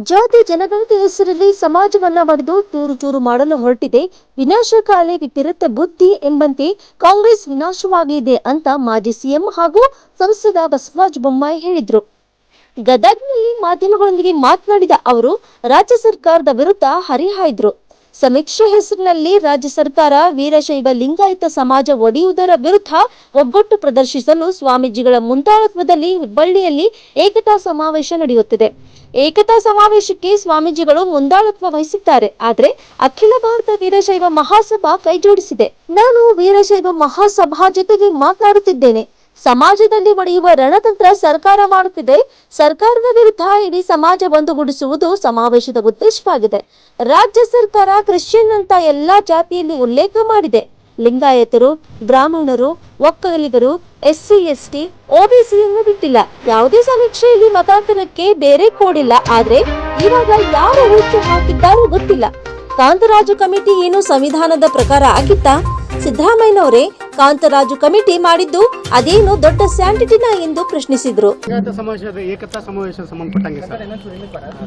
ಜಾತಿ ಜನಗಣತಿ ಹೆಸರಲ್ಲಿ ಸಮಾಜವನ್ನ ಒಡೆದು ಚೂರು ಚೂರು ಮಾಡಲು ಹೊರಟಿದೆ. ವಿನಾಶಕಾಲೆ ವಿಪರೀತ ಬುದ್ಧಿ ಎಂಬಂತೆ ಕಾಂಗ್ರೆಸ್ ವಿನಾಶವಾಗಲಿದೆ ಅಂತ ಮಾಜಿ ಸಿಎಂ ಹಾಗೂ ಸಂಸದ ಬಸವರಾಜ ಬೊಮ್ಮಾಯಿ ಹೇಳಿದ್ರು. ಗದಗ್ನಲ್ಲಿ ಮಾಧ್ಯಮಗಳೊಂದಿಗೆ ಮಾತನಾಡಿದ ಅವರು ರಾಜ್ಯ ಸರ್ಕಾರದ ವಿರುದ್ಧ ಹರಿಹಾಯ್ದ್ರು. ಸಮೀಕ್ಷೆ ಹೆಸರಿನಲ್ಲಿ ರಾಜ್ಯ ಸರ್ಕಾರ ವೀರಶೈವ ಲಿಂಗಾಯತ ಸಮಾಜ ಒಡೆಯುವುದರ ವಿರುದ್ಧ ಒಗ್ಗಟ್ಟು ಪ್ರದರ್ಶಿಸಲು ಸ್ವಾಮೀಜಿಗಳ ಮುಂದಾಳತ್ವದಲ್ಲಿ ಹುಬ್ಬಳ್ಳಿಯಲ್ಲಿ ಏಕತಾ ಸಮಾವೇಶ ನಡೆಯುತ್ತಿದೆ. ಏಕತಾ ಸಮಾವೇಶಕ್ಕೆ ಸ್ವಾಮೀಜಿಗಳು ಮುಂದಾಳತ್ವ ವಹಿಸಿದ್ದಾರೆ. ಆದರೆ ಅಖಿಲ ಭಾರತ ವೀರಶೈವ ಮಹಾಸಭಾ ಕೈಜೋಡಿಸಿದೆ. ನಾನು ವೀರಶೈವ ಮಹಾಸಭಾ ಜೊತೆಗೆ ಮಾತನಾಡುತ್ತಿದ್ದೇನೆ. ಸಮಾಜದಲ್ಲಿ ಒಡೆಯುವ ರಣತಂತ್ರ ಸರ್ಕಾರ ಮಾಡುತ್ತಿದೆ. ಸರ್ಕಾರದ ವಿರುದ್ಧ ಇಡೀ ಸಮಾಜ ಒಂದುಗೂಡಿಸುವುದು ಸಮಾವೇಶದ ಉದ್ದೇಶವಾಗಿದೆ. ರಾಜ್ಯ ಸರ್ಕಾರ ಕ್ರಿಶ್ಚಿಯನ್ ಅಂತ ಎಲ್ಲಾ ಜಾತಿಯಲ್ಲಿ ಉಲ್ಲೇಖ ಮಾಡಿದೆ. ಲಿಂಗಾಯತರು, ಬ್ರಾಹ್ಮಣರು, ಒಕ್ಕಲಿಗರು, SC ST OBCಯನ್ನು ಬಿಟ್ಟಿಲ್ಲ. ಯಾವುದೇ ಸಮೀಕ್ಷೆಯಲ್ಲಿ ಮತಾಂತರಕ್ಕೆ ಬೇರೆ ಕೋಡಿಲ್ಲ. ಆದ್ರೆ ಇವಾಗ ಯಾರು ಹುಟ್ಟು ಹಾಕಿದ್ದಾರೋ ಗೊತ್ತಿಲ್ಲ. ಕಾಂತರಾಜು ಕಮಿಟಿ ಏನು ಸಂವಿಧಾನದ ಪ್ರಕಾರ ಆಗಿತ್ತಾ? ಸಿದ್ದರಾಮಯ್ಯನವರೇ ಕಾಂತರಾಜು ಕಮಿಟಿ ಮಾಡಿದ್ದು ಅದೇನು ದೊಡ್ಡ ಸ್ಯಾಂಟಿಟಿನ ಎಂದು ಪ್ರಶ್ನಿಸಿದ್ರು. ಏಕತಾ ಸಮಾವೇಶ ಸಂಬಂಧಪಟ್ಟಂಗೆ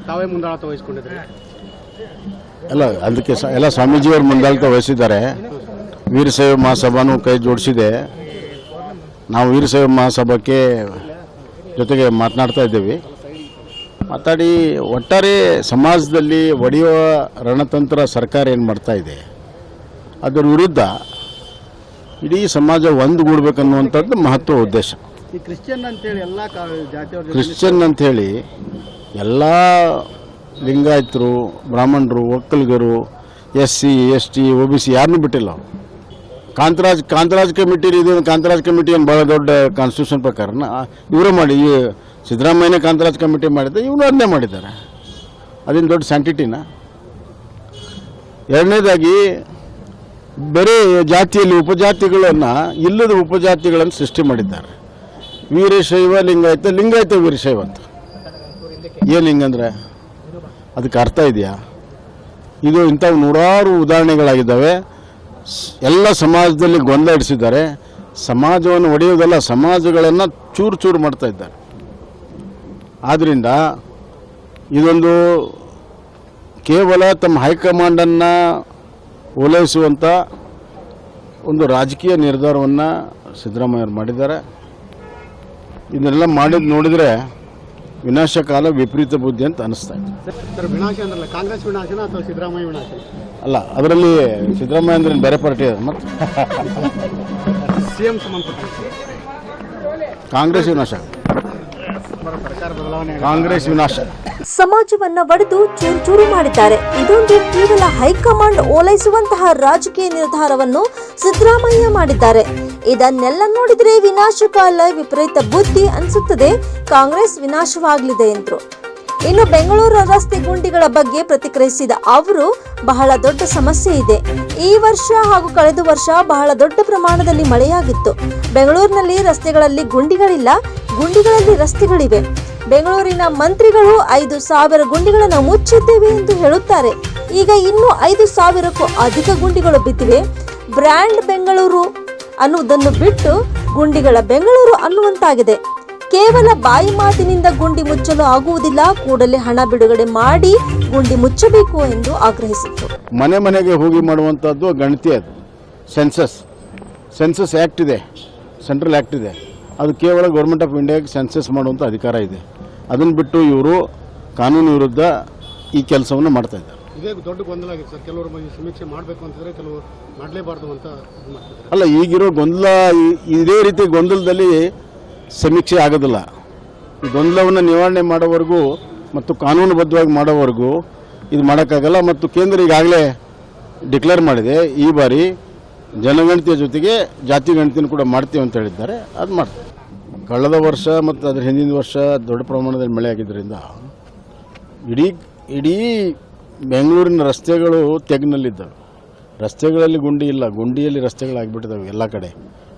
ತಾವೇ ಮುಂದಾಳತ್ವ ವಹಿಸಿಕೊಂಡಿದ್ದಾರೆ. ಅಲ್ಲ, ಅದಕ್ಕೆ ಎಲ್ಲ ಸ್ವಾಮೀಜಿಯವರು ಮುಂದಾಳತ್ವ ವಹಿಸಿದ್ದಾರೆ. ವೀರಶೈವ ಮಹಾಸಭಾನು ಕೈ ಜೋಡಿಸಿದೆ. ನಾವು ವೀರಶೈವ ಮಹಾಸಭಾಕ್ಕೆ ಜೊತೆಗೆ ಮಾತನಾಡ್ತಾ ಇದ್ದೇವೆ. ಮಾತಾಡಿ ಒಟ್ಟಾರೆ ಸಮಾಜದಲ್ಲಿ ಒಡೆಯುವ ರಣತಂತ್ರ ಸರ್ಕಾರ ಏನು ಮಾಡ್ತಾ ಇದೆ ಅದರ ವಿರುದ್ಧ ಇಡೀ ಸಮಾಜ ಒಂದುಗೂಡಬೇಕನ್ನುವಂಥದ್ದು ಮಹತ್ವ ಉದ್ದೇಶ. ಈ ಕ್ರಿಶ್ಚಿಯನ್ ಅಂತೇಳಿ ಎಲ್ಲ ಜಾತಿಯವರು ಕ್ರಿಶ್ಚಿಯನ್ ಅಂಥೇಳಿ ಎಲ್ಲ ಲಿಂಗಾಯತರು, ಬ್ರಾಹ್ಮಣರು, ಒಕ್ಕಲಿಗರು, SC ST OBC ಯಾರನ್ನೂ ಬಿಟ್ಟಿಲ್ಲ. ಕಾಂತರಾಜ್ ಕಮಿಟಿ ಇದು. ಕಾಂತರಾಜ್ ಕಮಿಟಿ ಏನು ಭಾಳ ದೊಡ್ಡ ಕಾನ್ಸ್ಟಿಟ್ಯೂಷನ್ ಪ್ರಕಾರ ಇವರೇ ಮಾಡಿ, ಈ ಸಿದ್ದರಾಮಯ್ಯನೇ ಕಾಂತರಾಜ್ ಕಮಿಟಿ ಮಾಡಿದ್ದೆ, ಇವರು ಅದನ್ನೇ ಮಾಡಿದ್ದಾರೆ. ಅದೇನು ದೊಡ್ಡ ಸ್ಯಾಂಟಿಟಿನ? ಎರಡನೇದಾಗಿ ಬೇರೆ ಜಾತಿಯಲ್ಲಿ ಉಪಜಾತಿಗಳನ್ನು, ಇಲ್ಲದ ಉಪಜಾತಿಗಳನ್ನು ಸೃಷ್ಟಿ ಮಾಡಿದ್ದಾರೆ. ವೀರಶೈವ ಲಿಂಗಾಯತ, ಲಿಂಗಾಯತ ವೀರಶೈವ ಅಂತ. ಏನು ಹಿಂಗಂದ್ರೆ ಅದಕ್ಕೆ ಅರ್ಥ ಇದೆಯಾ? ಇದು ಇಂಥವು ನೂರಾರು ಉದಾಹರಣೆಗಳಾಗಿದ್ದಾವೆ. ಎಲ್ಲ ಸಮಾಜದಲ್ಲಿ ಗೊಂದಲ ಇಡಿಸಿದ್ದಾರೆ. ಸಮಾಜವನ್ನು ಒಡೆಯುವುದಲ್ಲ, ಸಮಾಜಗಳನ್ನು ಚೂರು ಚೂರು ಮಾಡ್ತಾ ಇದ್ದಾರೆ. ಆದ್ದರಿಂದ ಇದೊಂದು ಕೇವಲ ತಮ್ಮ ಹೈಕಮಾಂಡನ್ನು ಓಲೈಸುವಂಥ ಒಂದು ರಾಜಕೀಯ ನಿರ್ಧಾರವನ್ನು ಸಿದ್ದರಾಮಯ್ಯವರು ಮಾಡಿದ್ದಾರೆ. ಇದನ್ನೆಲ್ಲ ಮಾಡಿದ್ದು ನೋಡಿದರೆ ವಿನಾಶಕಾಲ ವಿಪರೀತ ಬುದ್ಧಿ ಅಂತ ಅನಿಸ್ತಾ ಇದೆ. ವಿನಾಶ ಅಂದ್ರಲ್ಲ, ಕಾಂಗ್ರೆಸ್ ವಿನಾಶನ ಅಥವಾ ಸಿದ್ದರಾಮಯ್ಯ ವಿನಾಶ? ಅಲ್ಲ, ಅದರಲ್ಲಿ ಸಿದ್ದರಾಮಯ್ಯ ಅಂದ್ರೆ ಬೇರೆ ಪಾರ್ಟಿ ಅದ. ಮತ್ತು ಸಿಎಂ ಸಂಬಂಧಪಟ್ಟ ಕಾಂಗ್ರೆಸ್ ವಿನಾಶ, ಕಾಂಗ್ರೆಸ್ ವಿನಾಶ. ಸಮಾಜವನ್ನ ಒಡೆದು ಚೂರು ಚೂರು ಮಾಡಿದ್ದಾರೆ. ಇದೊಂದು ಕೇವಲ ಹೈಕಮಾಂಡ್ ಓಲೈಸುವಂತಹ ರಾಜಕೀಯ ನಿರ್ಧಾರವನ್ನು ಸಿದ್ದರಾಮಯ್ಯ ಮಾಡಿದ್ದಾರೆ. ಇದನ್ನೆಲ್ಲ ನೋಡಿದ್ರೆ ವಿನಾಶಕಾಲ ವಿಪರೀತ ಬುದ್ಧಿ ಅನಿಸುತ್ತದೆ. ಕಾಂಗ್ರೆಸ್ ವಿನಾಶವಾಗಲಿದೆ ಎಂದ್ರು. ಇನ್ನು ಬೆಂಗಳೂರು ರಸ್ತೆ ಗುಂಡಿಗಳ ಬಗ್ಗೆ ಪ್ರತಿಕ್ರಿಯಿಸಿದ ಅವರು, ಬಹಳ ದೊಡ್ಡ ಸಮಸ್ಯೆ ಇದೆ. ಈ ವರ್ಷ ಹಾಗೂ ಕಳೆದ ವರ್ಷ ಬಹಳ ದೊಡ್ಡ ಪ್ರಮಾಣದಲ್ಲಿ ಮಳೆಯಾಗಿತ್ತು. ಬೆಂಗಳೂರಿನಲ್ಲಿ ರಸ್ತೆಗಳಲ್ಲಿ ಗುಂಡಿಗಳಿಲ್ಲ, ಗುಂಡಿಗಳಲ್ಲಿ ರಸ್ತೆಗಳಿವೆ. ಬೆಂಗಳೂರಿನ ಮಂತ್ರಿಗಳು 5,000 ಗುಂಡಿಗಳನ್ನು ಮುಚ್ಚಿದ್ದೇವೆ ಎಂದು ಹೇಳುತ್ತಾರೆ. ಈಗ ಇನ್ನೂ 5,000ಕ್ಕೂ ಅಧಿಕ ಗುಂಡಿಗಳು ಬಿದ್ದಿವೆ. ಬ್ರ್ಯಾಂಡ್ ಬೆಂಗಳೂರು ಅನ್ನುವುದನ್ನು ಬಿಟ್ಟು ಗುಂಡಿಗಳ ಬೆಂಗಳೂರು ಅನ್ನುವಂತಾಗಿದೆ. ಕೇವಲ ಬಾಯಿ ಮಾತಿನಿಂದ ಗುಂಡಿ ಮುಚ್ಚಲು ಆಗುವುದಿಲ್ಲ. ಕೂಡಲೇ ಹಣ ಬಿಡುಗಡೆ ಮಾಡಿ ಗುಂಡಿ ಮುಚ್ಚಬೇಕು ಎಂದು ಆಗ್ರಹಿಸಿತು. ಮನೆ ಮನೆಗೆ ಹೋಗಿ ಮಾಡುವಂಥದ್ದು ಗಣತಿ. ಅದು ಸೆನ್ಸಸ್ ಆ್ಯಕ್ಟ್ ಇದೆ, ಸೆಂಟ್ರಲ್ ಆ್ಯಕ್ಟ್ ಇದೆ. ಅದು ಕೇವಲ ಗೌರ್ಮೆಂಟ್ ಆಫ್ ಇಂಡಿಯಾಗೆ ಸೆನ್ಸಸ್ ಮಾಡುವಂಥ ಅಧಿಕಾರ ಇದೆ. ಅದನ್ನು ಬಿಟ್ಟು ಇವರು ಕಾನೂನು ವಿರುದ್ಧ ಈ ಕೆಲಸವನ್ನು ಮಾಡ್ತಾ ಇದ್ದಾರೆ. ಇದೇ ದೊಡ್ಡ ಗೊಂದಲ ಆಗಿದೆ ಸರ್. ಕೆಲವರು ಸಮೀಕ್ಷೆ ಮಾಡಬೇಕು ಅಂತಂದರೆ ಕೆಲವರು ಮಾಡಲೇಬಾರ್ದು ಅಂತ ಅಲ್ಲ, ಈಗಿರೋ ಗೊಂದಲ, ಇದೇ ರೀತಿ ಗೊಂದಲದಲ್ಲಿ ಸಮೀಕ್ಷೆ ಆಗೋದಿಲ್ಲ. ಈ ಗೊಂದಲವನ್ನು ನಿವಾರಣೆ ಮಾಡೋವರೆಗೂ ಮತ್ತು ಕಾನೂನುಬದ್ಧವಾಗಿ ಮಾಡೋವರೆಗೂ ಇದು ಮಾಡೋಕ್ಕಾಗಲ್ಲ. ಮತ್ತು ಕೇಂದ್ರ ಈಗಾಗಲೇ ಡಿಕ್ಲೇರ್ ಮಾಡಿದೆ, ಈ ಬಾರಿ ಜನಗಣತಿಯ ಜೊತೆಗೆ ಜಾತಿ ಗಣತಿಯನ್ನು ಕೂಡ ಮಾಡ್ತೀವಿ ಅಂತ ಹೇಳಿದ್ದಾರೆ. ಅದು ಮಾಡ್ತೀವಿ. ಕಳೆದ ವರ್ಷ ಮತ್ತು ಅದರ ಹಿಂದಿನ ವರ್ಷ ದೊಡ್ಡ ಪ್ರಮಾಣದಲ್ಲಿ ಮಳೆ ಆಗಿದ್ದರಿಂದ ಇಡೀ ಬೆಂಗಳೂರಿನ ರಸ್ತೆಗಳು ತೆಗ್ನಲ್ಲಿದ್ದಾವೆ. ರಸ್ತೆಗಳಲ್ಲಿ ಗುಂಡಿ ಇಲ್ಲ, ಗುಂಡಿಯಲ್ಲಿ ರಸ್ತೆಗಳಾಗಿಬಿಟ್ಟಿದ್ದಾವೆ ಎಲ್ಲ ಕಡೆ,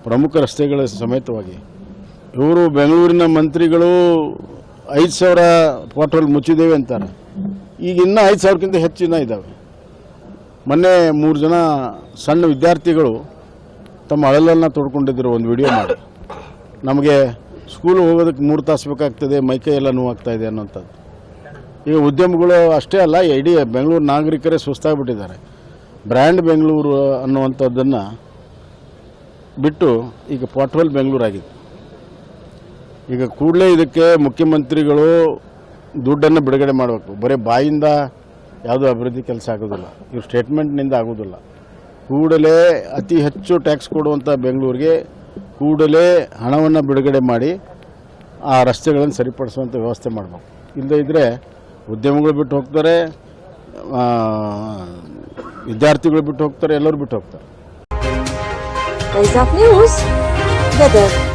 ಪ್ರಮುಖ ರಸ್ತೆಗಳ ಸಮೇತವಾಗಿ. ಇವರು ಬೆಂಗಳೂರಿನ ಮಂತ್ರಿಗಳು 5,000 ಪಾಟ್ರೋಲ್ ಮುಚ್ಚಿದ್ದೇವೆ ಅಂತಾರೆ. ಈಗ ಇನ್ನೂ 5,000ಕ್ಕಿಂತ ಹೆಚ್ಚಿನ ಇದ್ದಾವೆ. ಮೊನ್ನೆ 3 ಜನ ಸಣ್ಣ ವಿದ್ಯಾರ್ಥಿಗಳು ತಮ್ಮ ಅಳಲನ್ನು ತೋಡ್ಕೊಂಡಿದ್ದರು ಒಂದು ವಿಡಿಯೋ ಮಾಡಿ. ನಮಗೆ ಸ್ಕೂಲ್ ಹೋಗೋದಕ್ಕೆ 3 ತಾಸು ಬೇಕಾಗ್ತದೆ, ಮೈಕೈ ಎಲ್ಲ ನೋವಾಗ್ತಾ ಇದೆ ಅನ್ನೋಂಥದ್ದು. ಈಗ ಉದ್ಯಮಗಳು ಅಷ್ಟೇ ಅಲ್ಲ, ಇಡೀ ಬೆಂಗಳೂರು ನಾಗರಿಕರೇ ಸುಸ್ತಾಗ್ಬಿಟ್ಟಿದ್ದಾರೆ. ಬ್ರ್ಯಾಂಡ್ ಬೆಂಗಳೂರು ಅನ್ನುವಂಥದ್ದನ್ನು ಬಿಟ್ಟು ಈಗ ಪಾಟ್ರೋಲ್ ಬೆಂಗಳೂರು ಆಗಿದೆ. ಈಗ ಕೂಡಲೇ ಇದಕ್ಕೆ ಮುಖ್ಯಮಂತ್ರಿಗಳು ದುಡ್ಡನ್ನು ಬಿಡುಗಡೆ ಮಾಡಬೇಕು. ಬರೀ ಬಾಯಿಂದ ಯಾವುದೂ ಅಭಿವೃದ್ಧಿ ಕೆಲಸ ಆಗೋದಿಲ್ಲ, ಇವ್ರ ಸ್ಟೇಟ್ಮೆಂಟ್ನಿಂದ ಆಗೋದಿಲ್ಲ. ಕೂಡಲೇ ಅತಿ ಹೆಚ್ಚು ಟ್ಯಾಕ್ಸ್ ಕೊಡುವಂಥ ಬೆಂಗಳೂರಿಗೆ ಕೂಡಲೇ ಹಣವನ್ನು ಬಿಡುಗಡೆ ಮಾಡಿ ಆ ರಸ್ತೆಗಳನ್ನು ಸರಿಪಡಿಸುವಂಥ ವ್ಯವಸ್ಥೆ ಮಾಡಬೇಕು. ಇಲ್ಲದೇ ಇದ್ದರೆ ಉದ್ಯಮಗಳು ಬಿಟ್ಟು ಹೋಗ್ತಾರೆ, ವಿದ್ಯಾರ್ಥಿಗಳು ಬಿಟ್ಟು ಹೋಗ್ತಾರೆ, ಎಲ್ಲರೂ ಬಿಟ್ಟು ಹೋಗ್ತಾರೆ. Rise of News, Weather.